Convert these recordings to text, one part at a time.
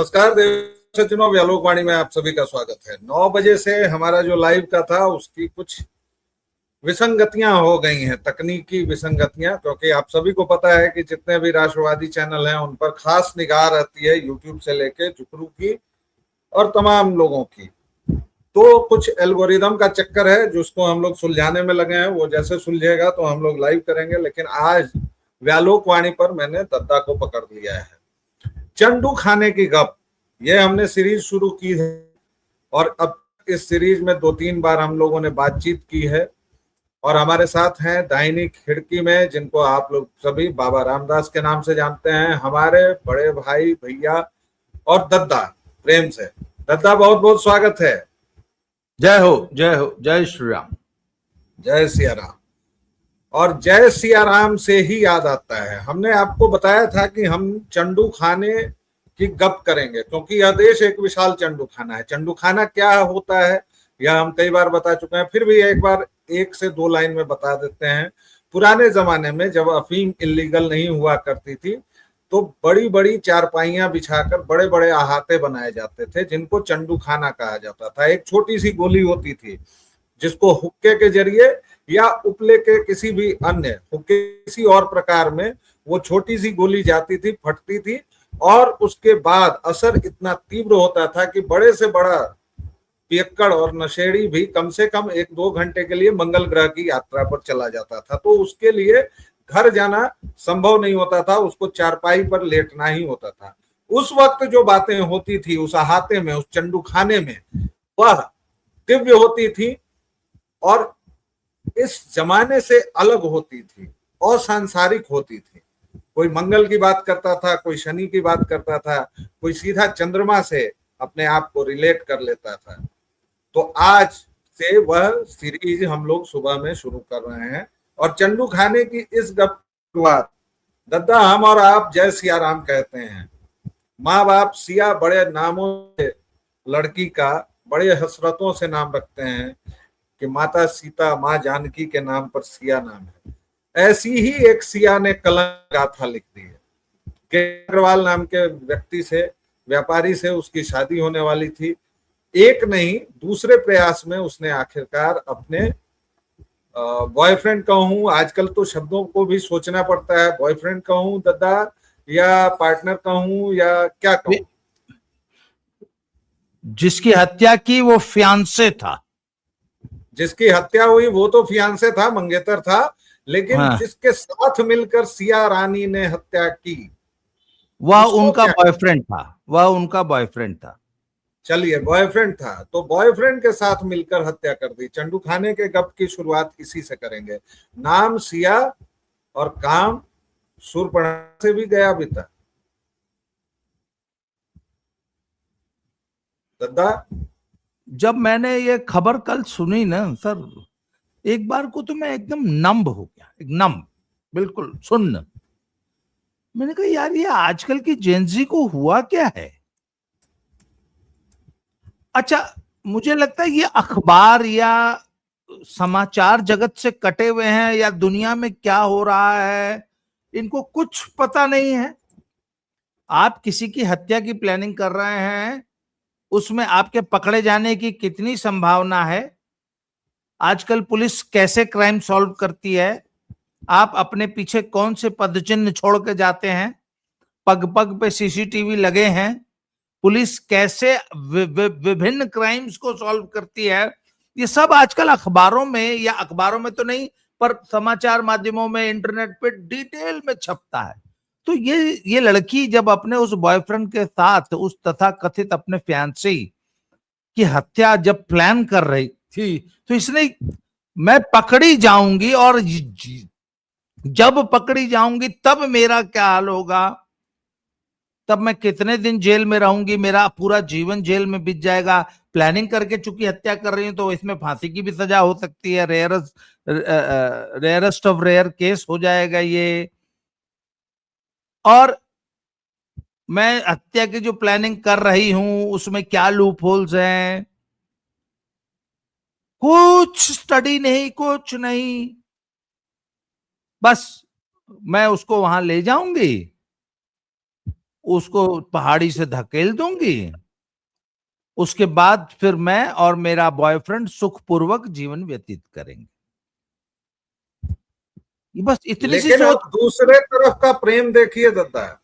नमस्कार देवसज्जनों, व्यालोकवाणी में आप सभी का स्वागत है। 9 बजे से हमारा जो लाइव का था उसकी कुछ विसंगतियां हो गई हैं, तकनीकी विसंगतियां, क्योंकि आप सभी को पता है कि जितने भी राष्ट्रवादी चैनल हैं उन पर खास निगाह रहती है, यूट्यूब से लेके जुकरू की और तमाम लोगों की। तो कुछ एल्गोरिदम का चक्कर है जिसको हम लोग सुलझाने में लगे हैं। वो जैसे सुलझेगा तो हम लोग लाइव करेंगे, लेकिन आज व्यालोकवाणी पर मैंने दद्दा को पकड़ लिया है। चंडू खाने की गप, ये हमने सीरीज शुरू की है और अब इस सीरीज में 2-3 बार हम लोगों ने बातचीत की है। और हमारे साथ हैं दाहिनी खिड़की में, जिनको आप लोग सभी बाबा रामदास के नाम से जानते हैं, हमारे बड़े भाई भैया और दद्दा, प्रेम से। दद्दा, बहुत बहुत स्वागत है। जय हो, जय हो, जय श्री राम। जय सिया राम। और जय सिया राम से ही याद आता है, हमने आपको बताया था कि हम चंडू खाने की गप करेंगे, क्योंकि यह देश एक विशाल चंडू खाना है। चंडू खाना क्या होता है यह हम कई बार बता चुके हैं, फिर भी एक बार 1 से 2 लाइन में बता देते हैं। पुराने जमाने में जब अफीम इलीगल नहीं हुआ करती थी तो बड़ी बड़ी चारपाइयां बिछाकर बड़े बड़े अहाते बनाए जाते थे, जिनको चंडू खाना कहा जाता था। एक छोटी सी गोली होती थी जिसको हुक्के के जरिए या उपले के किसी भी अन्य हुक्के किसी और प्रकार में वो छोटी सी गोली जाती थी, फटती थी, और उसके बाद असर इतना तीव्र होता था कि बड़े से बड़ा पियक्कड़ और नशेड़ी भी कम से कम 1-2 घंटे के लिए मंगल ग्रह की यात्रा पर चला जाता था। तो उसके लिए घर जाना संभव नहीं होता था, उसको चारपाई पर लेटना ही होता था। उस वक्त जो बातें होती थी उस अहाते में, उस चंडू खाने में, वह दिव्य होती थी और इस जमाने से अलग होती थी, असंसारिक होती थी। कोई मंगल की बात करता था, कोई शनि की बात करता था, कोई सीधा चंद्रमा से अपने आप को रिलेट कर लेता था। तो आज से वह सीरीज हम लोग सुबह में शुरू कर रहे हैं और चंडू खाने की इस गप शुरुआत दद्दा हम और आप जय सिया राम कहते हैं। माँ बाप सिया बड़े नामों से लड़की का बड़े हसरतों से नाम रखते हैं कि माता सीता, माँ जानकी के नाम पर सिया नाम है। ऐसी ही एक सिया ने कलंक गाथा लिख दी है कि अग्रवाल नाम के व्यक्ति से, व्यापारी से उसकी शादी होने वाली थी। एक नहीं, दूसरे प्रयास में उसने आखिरकार अपने बॉयफ्रेंड कहूं, आजकल तो शब्दों को भी सोचना पड़ता है, बॉयफ्रेंड कहूं दद्दा या पार्टनर कहूं या क्या कहूं, जिसकी हत्या की वो फियांसे था। जिसकी हत्या हुई वो तो फियांसे था, मंगेतर था, लेकिन हाँ। जिसके साथ मिलकर सिया रानी ने हत्या की वह उनका बॉयफ्रेंड था, वह उनका बॉयफ्रेंड था। चलिए, बॉयफ्रेंड था तो बॉयफ्रेंड के साथ मिलकर हत्या कर दी। चंडू खाने के गप की शुरुआत इसी से करेंगे। नाम सिया और काम शूर्पणखा से भी गया बीता। दद्दा, जब मैंने ये खबर कल सुनी ना सर, एक बार को तो मैं एकदम नंब हो गया, एक नंब, बिल्कुल सुन्न। मैंने कहा यार ये आजकल की जेनजी को हुआ क्या है। अच्छा, मुझे लगता है ये अखबार या समाचार जगत से कटे हुए हैं या दुनिया में क्या हो रहा है इनको कुछ पता नहीं है। आप किसी की हत्या की प्लानिंग कर रहे हैं, उसमें आपके पकड़े जाने की कितनी संभावना है, आजकल पुलिस कैसे क्राइम सॉल्व करती है, आप अपने पीछे कौन से पदचिन्ह छोड़ के जाते हैं, पग पग पे सीसीटीवी लगे हैं, पुलिस कैसे विभिन्न क्राइम्स को सॉल्व करती है, ये सब आजकल अखबारों में, या अखबारों में तो नहीं पर समाचार माध्यमों में, इंटरनेट पे डिटेल में छपता है। तो ये लड़की जब अपने उस बॉयफ्रेंड के साथ उस तथा कथित अपने फियांसे की हत्या जब प्लान कर रही थी तो इसने, मैं पकड़ी जाऊंगी और जब पकड़ी जाऊंगी तब मेरा क्या हाल होगा, तब मैं कितने दिन जेल में रहूंगी, मेरा पूरा जीवन जेल में बीत जाएगा। प्लानिंग करके चूंकि हत्या कर रही हूं तो इसमें फांसी की भी सजा हो सकती है, रेयरेस्ट ऑफ रेयर केस हो जाएगा ये। और मैं हत्या की जो प्लानिंग कर रही हूं उसमें क्या लूप होल्स हैं, कुछ स्टडी नहीं, कुछ नहीं, बस मैं उसको वहां ले जाऊंगी उसको पहाड़ी से धकेल दूंगी, उसके बाद फिर मैं और मेरा बॉयफ्रेंड सुखपूर्वक जीवन व्यतीत करेंगे। ये बस इतनी सी लेकिन सोच। अब दूसरे तरफ का प्रेम देखिए दत्ता,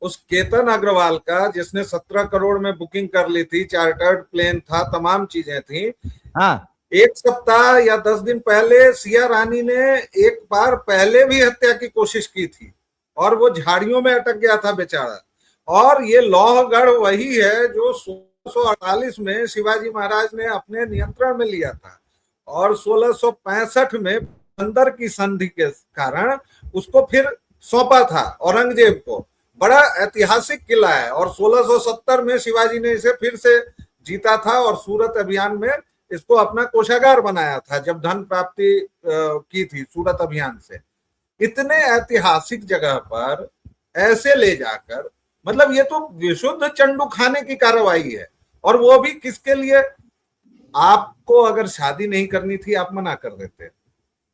उस केतन अग्रवाल का, जिसने 17 करोड़ में बुकिंग कर ली थी, चार्टर्ड प्लेन था, तमाम चीजें थी। हाँ, एक सप्ताह या 10 दिन पहले सिया रानी ने एक बार पहले भी हत्या की कोशिश की थी और वो झाड़ियों में अटक गया था बेचारा। और ये लौहगढ़ वही है जो 1648 में शिवाजी महाराज ने अपने नियंत्रण में लिया था और 1665 में बंदर की संधि के कारण उसको फिर सौंपा था औरंगजेब को। बड़ा ऐतिहासिक किला है और 1670 में शिवाजी ने इसे फिर से जीता था और सूरत अभियान में इसको अपना कोषागार बनाया था जब धन प्राप्ति की थी सूरत अभियान से। इतने ऐतिहासिक जगह पर ऐसे ले जाकर, मतलब ये तो विशुद्ध चंडू खाने की कार्रवाई है। और वो भी किसके लिए? आपको अगर शादी नहीं करनी थी आप मना कर देते,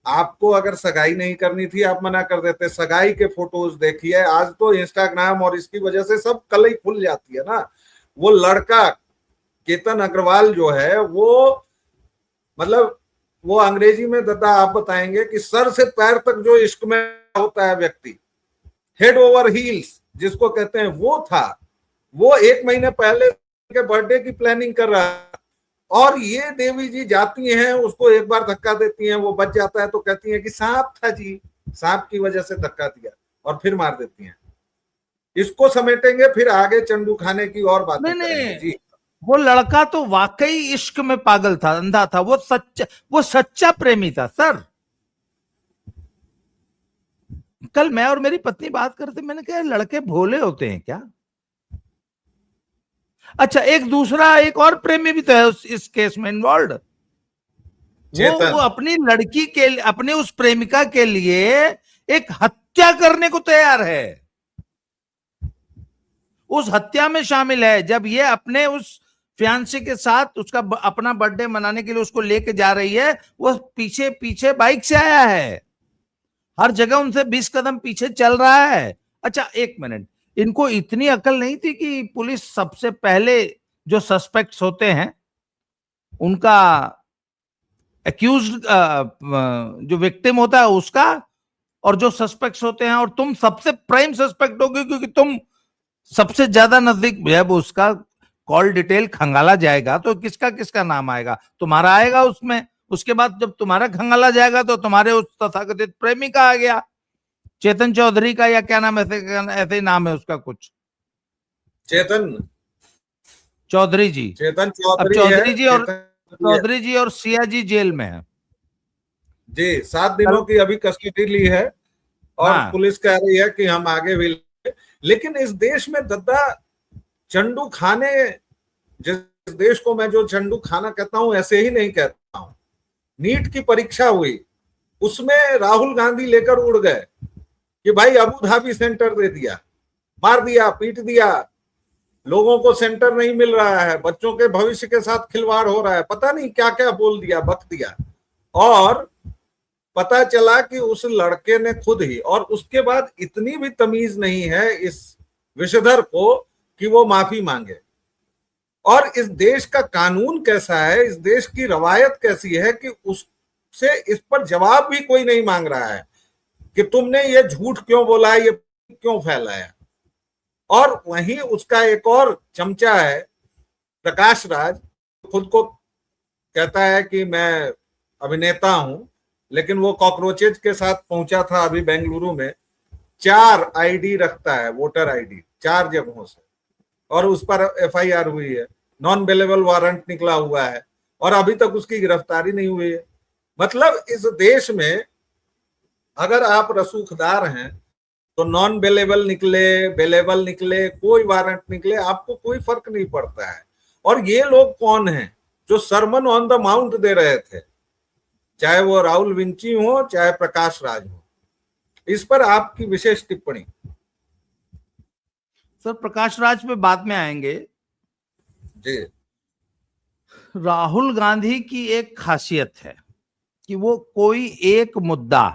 आपको अगर सगाई नहीं करनी थी आप मना कर देते। सगाई के फोटोज देखिए, आज तो इंस्टाग्राम और इसकी वजह से सब कलई खुल जाती है ना। वो लड़का केतन अग्रवाल जो है वो, मतलब वो अंग्रेजी में दादा आप बताएंगे कि सर से पैर तक जो इश्क में होता है व्यक्ति, हेड ओवर हील्स जिसको कहते हैं, वो था। वो 1 महीने पहले के बर्थडे की प्लानिंग कर रहा है और ये देवी जी जाती हैं, उसको एक बार धक्का देती हैं, वो बच जाता है तो कहती हैं कि सांप था जी, सांप की वजह से धक्का दिया, और फिर मार देती हैं। इसको समेटेंगे, फिर आगे चंडू खाने की और बातें करेंगे जी। वो लड़का तो वाकई इश्क में पागल था, अंधा था, वो सच्चा प्रेमी था सर। कल मैं और मेरी पत्नी बात करते, मैंने कहा लड़के भोले होते हैं क्या? अच्छा, एक और प्रेमी भी तो है इस केस में इन्वॉल्व। वो अपनी लड़की के, अपने उस प्रेमिका के लिए एक हत्या करने को तैयार है, उस हत्या में शामिल है। जब ये अपने उस फियांसी के साथ उसका अपना बर्थडे मनाने के लिए उसको लेके जा रही है, वो पीछे पीछे बाइक से आया है, हर जगह उनसे 20 कदम पीछे चल रहा है। अच्छा, 1 मिनट, इनको इतनी अकल नहीं थी कि पुलिस सबसे पहले जो सस्पेक्ट्स होते हैं उनका एक्यूज, जो विक्टिम होता है उसका, और जो सस्पेक्ट्स होते हैं, और तुम सबसे प्राइम सस्पेक्ट होगे क्योंकि तुम सबसे ज्यादा नजदीक। जब उसका कॉल डिटेल खंगाला जाएगा तो किसका किसका नाम आएगा? तुम्हारा आएगा उसमें। उसके बाद जब तुम्हारा खंगाला जाएगा तो तुम्हारे उस तथाकथित प्रेमी का आ गया, चेतन चौधरी का, या क्या नाम, ऐसे ही नाम है उसका कुछ, चेतन चौधरी जी। चेतन अब चौधरी जी और सिया जी जेल में है जी। 7 दिनों की अभी कस्टडी ली है और हाँ। पुलिस कह रही है कि हम आगे भी। लेकिन इस देश में दद्दा चंडू खाने, जिस देश को मैं जो चंडू खाना कहता हूं ऐसे ही नहीं कहता हूं। नीट की परीक्षा हुई, उसमें राहुल गांधी लेकर उड़ गए कि भाई अबू धाबी सेंटर दे दिया, मार दिया, पीट दिया, लोगों को सेंटर नहीं मिल रहा है, बच्चों के भविष्य के साथ खिलवाड़ हो रहा है, पता नहीं क्या क्या बोल दिया, बक दिया। और पता चला कि उस लड़के ने खुद ही, और उसके बाद इतनी भी तमीज नहीं है इस विषधर को कि वो माफी मांगे। और इस देश का कानून कैसा है, इस देश की रवायत कैसी है कि उससे इस पर जवाब भी कोई नहीं मांग रहा है कि तुमने ये झूठ क्यों बोला, ये क्यों फैलाया। और वहीं उसका एक और चमचा है प्रकाश राज, खुद को कहता है कि मैं अभिनेता हूं, लेकिन वो कॉकरोचेज के साथ पहुंचा था अभी बेंगलुरु में। 4 आईडी रखता है, वोटर आईडी 4 जगहों से, और उस पर एफआईआर हुई है, नॉन बेलेबल वारंट निकला हुआ है और अभी तक उसकी गिरफ्तारी नहीं हुई है। मतलब इस देश में अगर आप रसूखदार हैं तो नॉन बेलेबल निकले, बेलेबल निकले, कोई वारंट निकले, आपको कोई फर्क नहीं पड़ता है। और ये लोग कौन हैं जो सरमन ऑन द माउंट दे रहे थे, चाहे वो राहुल विंची हो चाहे प्रकाश राज हो। इस पर आपकी विशेष टिप्पणी। सर, प्रकाश राज पे बाद में आएंगे जी। राहुल गांधी की एक खासियत है कि वो कोई एक मुद्दा,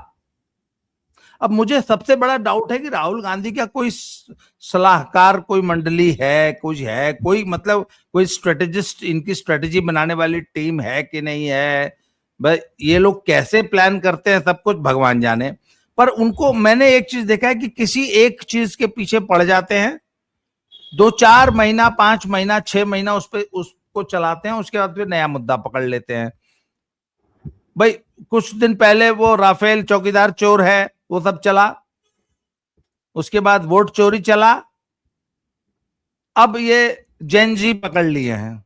अब मुझे सबसे बड़ा डाउट है कि राहुल गांधी का कोई सलाहकार, कोई मंडली है, कुछ है, कोई मतलब कोई स्ट्रेटेजिस्ट, इनकी स्ट्रेटेजी बनाने वाली टीम है कि नहीं है। भाई ये लोग कैसे प्लान करते हैं सब कुछ भगवान जाने। पर उनको मैंने एक चीज देखा है कि किसी एक चीज के पीछे पड़ जाते हैं, 2-4 महीना, 5 महीना, 6 महीना उसको चलाते हैं, उसके बाद फिर नया मुद्दा पकड़ लेते हैं। भाई कुछ दिन पहले वो राफेल चौकीदार चोर है वो सब चला, उसके बाद वोट चोरी चला, अब ये जेन जी पकड़ लिए हैं।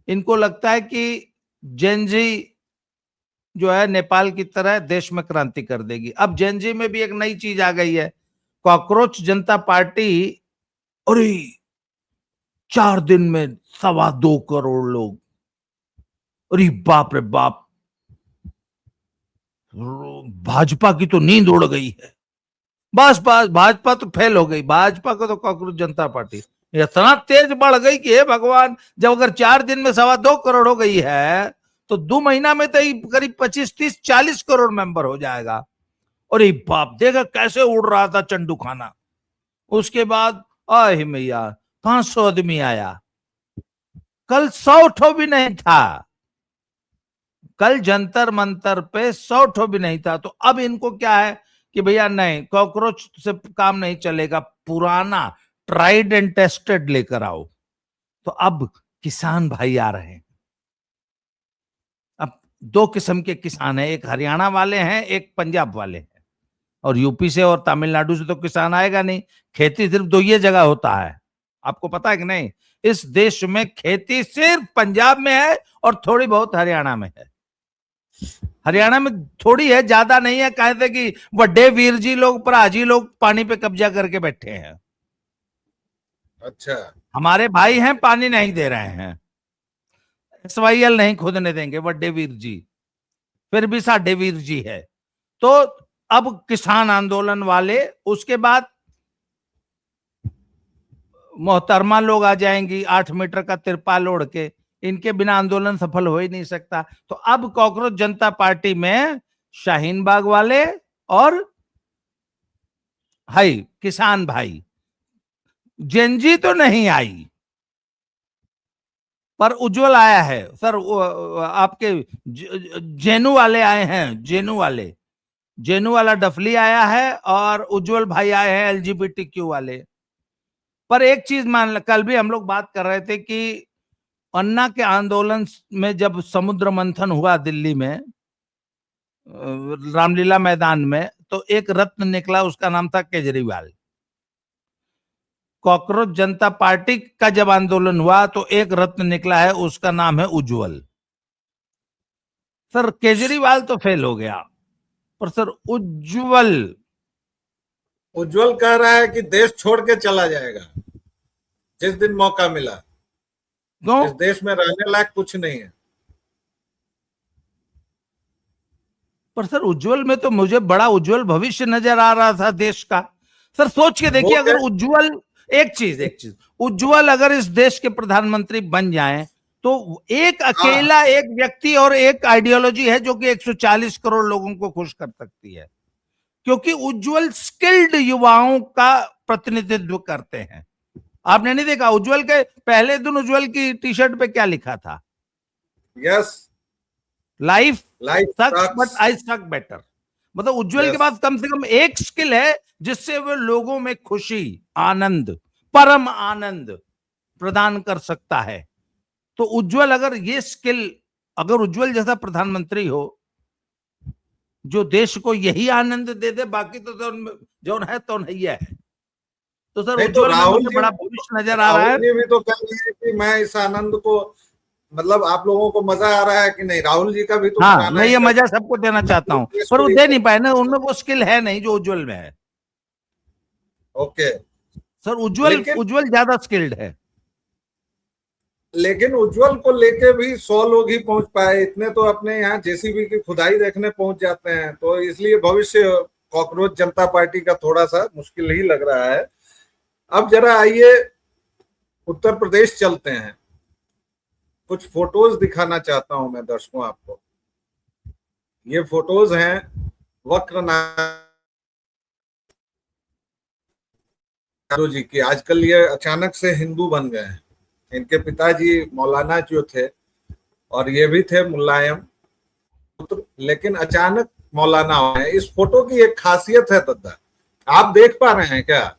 इनको लगता है कि जेन जी जो है नेपाल की तरह देश में क्रांति कर देगी। अब जेन जी में भी एक नई चीज आ गई है, कॉकरोच जनता पार्टी। अरे 4 दिन में 2.25 करोड़ लोग, अरे बाप रे बाप, भाजपा की तो नींद उड़ गई है। बस भाजपा तो फेल हो गई, भाजपा को तो कॉकरोच जनता पार्टी इतना तेज बढ़ गई कि हे भगवान, जब अगर 4 दिन में 2.25 करोड़ हो गई है तो 2 महीना में तो करीब 25, 30, 40 करोड़ मेंबर हो जाएगा। अरे बाप, देखा कैसे उड़ रहा था चंडू खाना। उसके बाद आए मैया 500 आदमी आया, कल 100 ठो भी नहीं था, कल जंतर मंतर पे 100 ठो भी नहीं था। तो अब इनको क्या है कि भैया नहीं, कॉकरोच से काम नहीं चलेगा, पुराना ट्राइड एंड टेस्टेड लेकर आओ। तो अब किसान भाई आ रहे हैं। अब 2 किस्म के किसान हैं, एक हरियाणा वाले हैं, एक पंजाब वाले हैं। और यूपी से और तमिलनाडु से तो किसान आएगा नहीं। खेती सिर्फ 2 ही जगह होता है, आपको पता है कि नहीं? इस देश में खेती सिर्फ पंजाब में है और थोड़ी बहुत हरियाणा में है। हरियाणा में थोड़ी है, ज्यादा नहीं है। कहते कि बड़े वीर जी लोग, भराजी लोग पानी पे कब्जा करके बैठे हैं। अच्छा, हमारे भाई हैं, पानी नहीं दे रहे हैं, SYL नहीं खोदने देंगे बड़े वीर जी, फिर भी साडे वीर जी है। तो अब किसान आंदोलन वाले, उसके बाद मोहतरमा लोग आ जाएंगी 8 मीटर का तिरपाल ओढ़ के, इनके बिना आंदोलन सफल हो ही नहीं सकता। तो अब कॉकरोच जनता पार्टी में शाहीन बाग वाले और हाई किसान भाई, जेनजी तो नहीं आई, पर उज्जवल आया है सर। आपके जेनू वाले आए हैं, जेनू वाला डफली आया है और उज्जवल भाई आए हैं LGBTQ वाले। पर एक चीज मान, कल भी हम लोग बात कर रहे थे कि अन्ना के आंदोलन में जब समुद्र मंथन हुआ दिल्ली में, रामलीला मैदान में, तो एक रत्न निकला, उसका नाम था केजरीवाल। कॉकरोच जनता पार्टी का जब आंदोलन हुआ तो एक रत्न निकला है, उसका नाम है उज्जवल। सर केजरीवाल तो फेल हो गया, पर सर उज्जवल कह रहा है कि देश छोड़ के चला जाएगा जिस दिन मौका मिला। क्यों? इस देश में रहने लायक कुछ नहीं है। पर सर उज्जवल में तो मुझे बड़ा उज्जवल भविष्य नजर आ रहा था देश का। सर सोच के देखिए, अगर उज्जवल, एक चीज, उज्जवल अगर इस देश के प्रधानमंत्री बन जाएं तो एक अकेला एक व्यक्ति और एक आइडियोलॉजी है जो कि 140 करोड़ लोगों को खुश कर सकती है, क्योंकि उज्जवल स्किल्ड युवाओं का प्रतिनिधित्व करते हैं। आपने नहीं देखा उज्जवल के पहले दिन उज्जवल की टी शर्ट पे क्या लिखा था? Yes, life sucks but I suck better. मतलब उज्जवल के पास कम से कम एक स्किल है जिससे वो लोगों में खुशी, आनंद, परम आनंद प्रदान कर सकता है। तो उज्जवल अगर ये स्किल, अगर उज्जवल जैसा प्रधानमंत्री हो जो देश को यही आनंद दे दे, बाकी तो जो है तो नहीं है। तो सर उज्जवल में मुझे बड़ा भविष्य नजर आ रहा है। राहुल जी भी तो कह रहे हैं कि मैं इस आनंद को, मतलब आप लोगों को मजा आ रहा है कि नहीं? राहुल जी का भी तो, हाँ, मैं ये मजा सबको देना चाहता हूँ, पर वो दे नहीं पाए ना, उनमें वो स्किल है नहीं जो उज्जवल में है। ओके सर उज्जवल ज्यादा स्किल्ड है। लेकिन उज्जवल को लेके भी 100 लोग ही पहुंच पाए, इतने तो अपने यहाँ JCB की खुदाई देखने पहुंच जाते हैं। तो इसलिए भविष्य कॉकरोच जनता पार्टी का थोड़ा सा मुश्किल ही लग रहा है। अब जरा आइए उत्तर प्रदेश चलते हैं, कुछ फोटोज दिखाना चाहता हूं मैं दर्शकों आपको। ये फोटोज हैं वक्रनाथ यादव जी की, आजकल ये अचानक से हिंदू बन गए हैं। इनके पिताजी मौलाना जो थे और ये भी थे मुलायम पुत्र, लेकिन अचानक मौलाना हुए। इस फोटो की एक खासियत है दद्दा, आप देख पा रहे हैं क्या?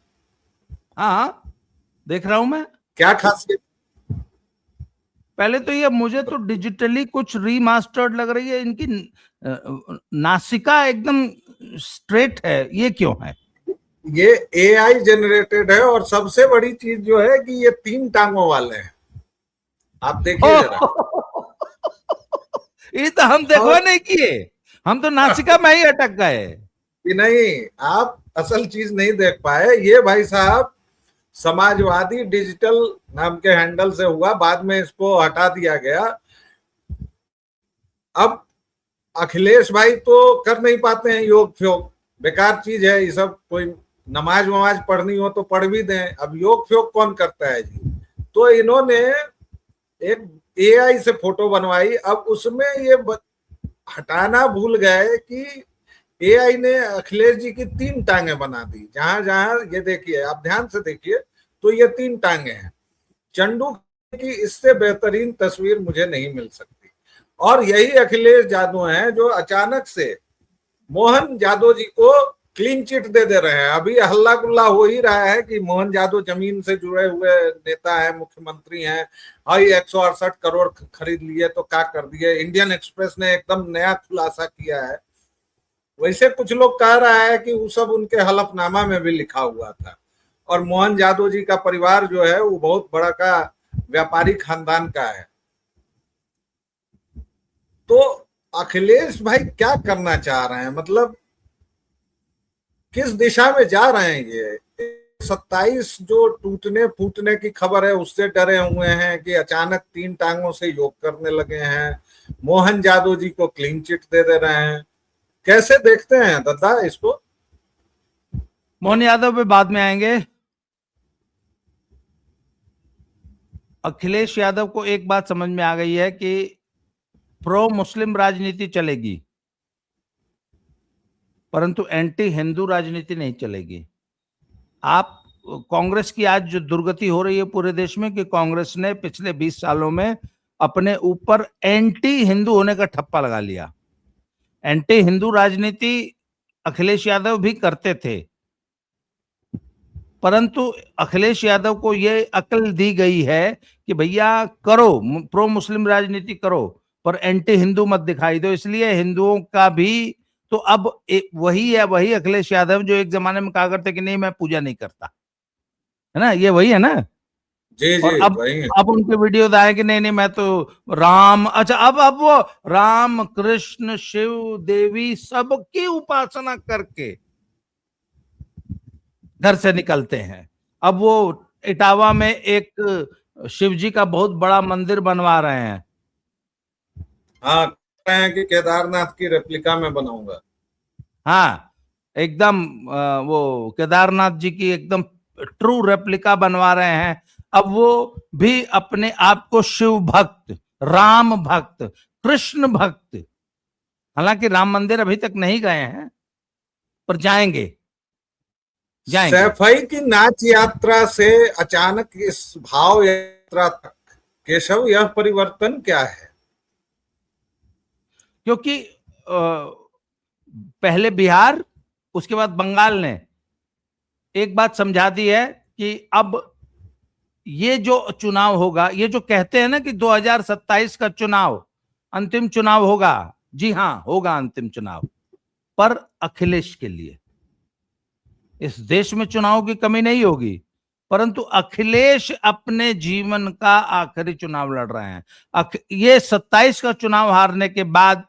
हाँ, देख रहा हूं मैं। क्या खासियत? पहले तो ये मुझे तो डिजिटली कुछ रीमास्टर्ड लग रही है, इनकी नासिका एकदम स्ट्रेट है, ये क्यों है? ये एआई जनरेटेड है, और सबसे बड़ी चीज जो है कि ये 3 टांगों वाले हैं। आप देखिए जरा। ये तो हम देखो नहीं किए, हम तो नासिका में ही अटक गए। कि नहीं, आप असल चीज नहीं देख पाए। ये भाई साहब समाजवादी डिजिटल नाम के हैंडल से हुआ, बाद में इसको हटा दिया गया। अब अखिलेश भाई तो कर नहीं पाते हैं योग फ्योग, बेकार चीज है ये सब। कोई नमाज वमाज पढ़नी हो तो पढ़ भी दें, अब योग फ्योग कौन करता है जी। तो इन्होंने एक एआई से फोटो बनवाई, अब उसमें ये हटाना भूल गए कि एआई ने अखिलेश जी की 3 टांगे बना दी। जहां जहां ये देखिए, आप ध्यान से देखिए तो ये 3 टांगे हैं। चंडू की इससे बेहतरीन तस्वीर मुझे नहीं मिल सकती। और यही अखिलेश यादव हैं जो अचानक से मोहन यादव जी को क्लीन चिट दे रहे हैं। अभी हल्ला गुल्ला हो ही रहा है कि मोहन यादव जमीन से जुड़े हुए नेता है, मुख्यमंत्री हैं, हाई 168 करोड़ खरीद लिए तो क्या कर दिए। इंडियन एक्सप्रेस ने एकदम नया खुलासा किया है। वैसे कुछ लोग कह रहा है कि वो सब उनके हलफनामा में भी लिखा हुआ था। और मोहन यादव जी का परिवार जो है वो बहुत बड़ा का व्यापारी खानदान का है। तो अखिलेश भाई क्या करना चाह रहे हैं, मतलब किस दिशा में जा रहे हैं ये? 27 जो टूटने फूटने की खबर है उससे डरे हुए हैं कि अचानक 3 टांगों से योग करने लगे हैं। मोहन यादव जी को क्लीन चिट दे रहे हैं। कैसे देखते हैं दद्दा इसको? मोहन यादव पे बाद में आएंगे। अखिलेश यादव को एक बात समझ में आ गई है कि प्रो मुस्लिम राजनीति चलेगी, परंतु एंटी हिंदू राजनीति नहीं चलेगी। आप कांग्रेस की आज जो दुर्गति हो रही है पूरे देश में, कि कांग्रेस ने पिछले 20 सालों में अपने ऊपर एंटी हिंदू होने का ठप्पा लगा लिया। एंटी हिंदू राजनीति अखिलेश यादव भी करते थे, परंतु अखिलेश यादव को यह अकल दी गई है कि भैया करो, प्रो मुस्लिम राजनीति करो, पर एंटी हिंदू मत दिखाई दो। इसलिए हिंदुओं का भी तो अब वही है, वही अखिलेश यादव जो एक जमाने में कहा करते कि नहीं मैं पूजा नहीं करता, है ना, ये वही है ना। जी और जी अब वही है। अब उनके वीडियो आए कि नहीं नहीं मैं तो राम, अच्छा अब वो राम कृष्ण शिव देवी सबकी उपासना करके घर से निकलते हैं। अब वो इटावा में एक शिव जी का बहुत बड़ा मंदिर बनवा रहे हैं। हाँ, कह रहे हैं कि केदारनाथ की रेप्लिका में बनाऊंगा। हाँ, एकदम वो केदारनाथ जी की एकदम ट्रू रेप्लिका बनवा रहे हैं। अब वो भी अपने आप को शिव भक्त, राम भक्त, कृष्ण भक्त, हालांकि राम मंदिर अभी तक नहीं गए हैं, पर जाएंगे जाएंगे। सैफई की नाच यात्रा से अचानक इस भाव यात्रा तक, केशव यह परिवर्तन क्या है? क्योंकि पहले बिहार, उसके बाद बंगाल ने एक बात समझा दी है कि अब ये जो चुनाव होगा, ये जो कहते हैं ना कि 2027 का चुनाव अंतिम चुनाव होगा, जी हां होगा अंतिम चुनाव, पर अखिलेश के लिए। इस देश में चुनाव की कमी नहीं होगी, परंतु अखिलेश अपने जीवन का आखिरी चुनाव लड़ रहे हैं। ये 27 का चुनाव हारने के बाद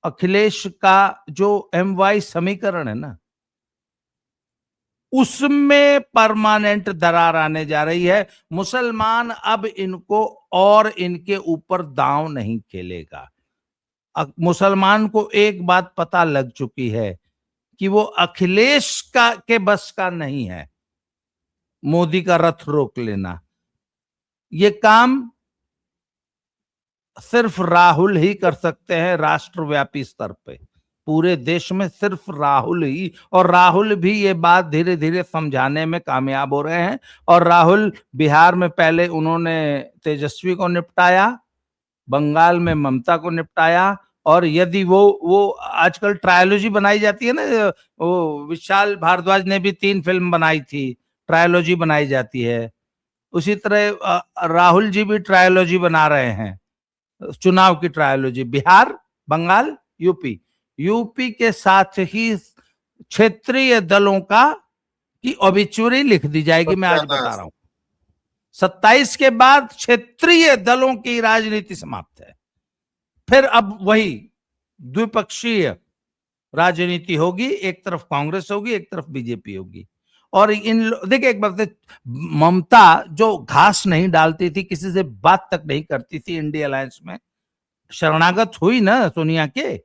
अखिलेश का जो MY समीकरण है ना, उसमें परमानेंट दरार आने जा रही है। मुसलमान अब इनको और इनके ऊपर दांव नहीं खेलेगा। मुसलमान को एक बात पता लग चुकी है कि वो अखिलेश का के बस का नहीं है मोदी का रथ रोक लेना। ये काम सिर्फ राहुल ही कर सकते हैं राष्ट्रव्यापी स्तर पे। पूरे देश में सिर्फ राहुल ही, और राहुल भी ये बात धीरे धीरे समझाने में कामयाब हो रहे हैं। और राहुल बिहार में पहले उन्होंने तेजस्वी को निपटाया, बंगाल में ममता को निपटाया, और यदि वो आजकल ट्रायोलॉजी बनाई जाती है ना, वो विशाल भारद्वाज ने भी 3 फिल्म बनाई थी, ट्रायोलॉजी बनाई जाती है, उसी तरह राहुल जी भी ट्रायोलॉजी बना रहे हैं, चुनाव की trilogy, Bihar, Bengal, UP. UP के साथ ही क्षेत्रीय दलों का की ऑबिचुअरी लिख दी जाएगी। मैं आज बता रहा हूं, 27 के बाद क्षेत्रीय दलों की राजनीति समाप्त है। फिर अब वही द्विपक्षीय राजनीति होगी, एक तरफ कांग्रेस होगी, एक तरफ बीजेपी होगी। और देखिए एक बात, ममता जो घास नहीं डालती थी, किसी से बात तक नहीं करती थी इंडिया अलायंस में, शरणागत हुई ना सोनिया के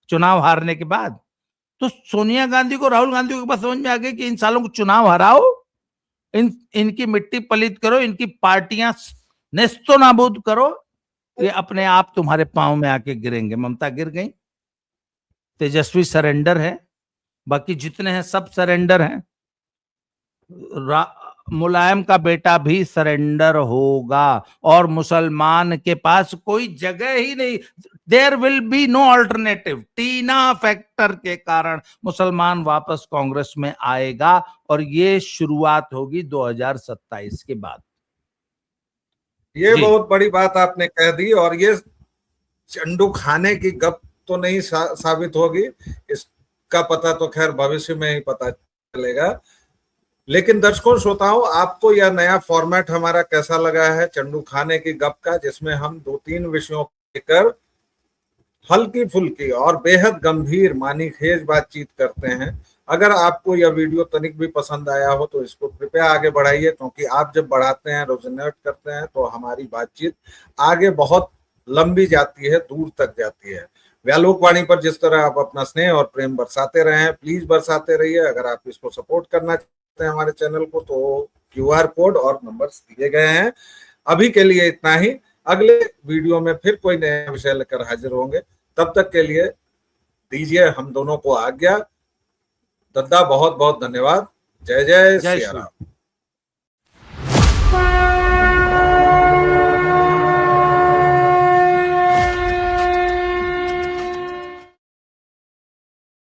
चुनाव हारने के बाद, तो सोनिया गांधी को, राहुल गांधी को बस समझ में आ गया कि इन सालों को चुनाव हराओ, इनकी मिट्टी पलीत करो, इनकी पार्टियां नेस्तो नाबूद करो, ये अपने आप तुम्हारे पांव में आके गिरेंगे। ममता गिर गई, तेजस्वी सरेंडर है, बाकी जितने हैं सब सरेंडर हैं, मुलायम का बेटा भी सरेंडर होगा, और मुसलमान के पास कोई जगह ही नहीं, there will be no alternative. TINA factor के कारण मुसलमान वापस कांग्रेस में आएगा, और ये शुरुआत होगी 2027 के बाद। ये बहुत बड़ी बात आपने कह दी, और ये चंडू खाने की गप तो नहीं साबित होगी, इसका पता तो खैर भविष्य में ही पता चलेगा। लेकिन दर्शकों श्रोताओं, आपको यह नया फॉर्मेट हमारा कैसा लगा है चंडू खाने की गप का, जिसमें हम 2-3 विषयों को लेकर हल्की फुल्की और बेहद गंभीर मानीखेज बातचीत करते हैं। अगर आपको यह वीडियो तनिक भी पसंद आया हो तो इसको कृपया आगे बढ़ाइए, क्योंकि आप जब बढ़ाते हैं, रेजोनेट करते हैं, तो हमारी बातचीत आगे बहुत लंबी जाती है, दूर तक जाती है। व्यालोकवाणी पर जिस तरह आप अपना स्नेह और प्रेम बरसाते रहे हैं, प्लीज बरसाते रहिए। अगर आप इसको सपोर्ट करना चाहते हैं हमारे चैनल को, तो QR कोड और नंबर्स दिए गए हैं। अभी के लिए इतना ही, अगले वीडियो में फिर कोई नया विषय लेकर हाजिर होंगे। तब तक के लिए दीजिए हम दोनों को आज्ञा। दद्दा बहुत बहुत धन्यवाद। जय जय सिया राम।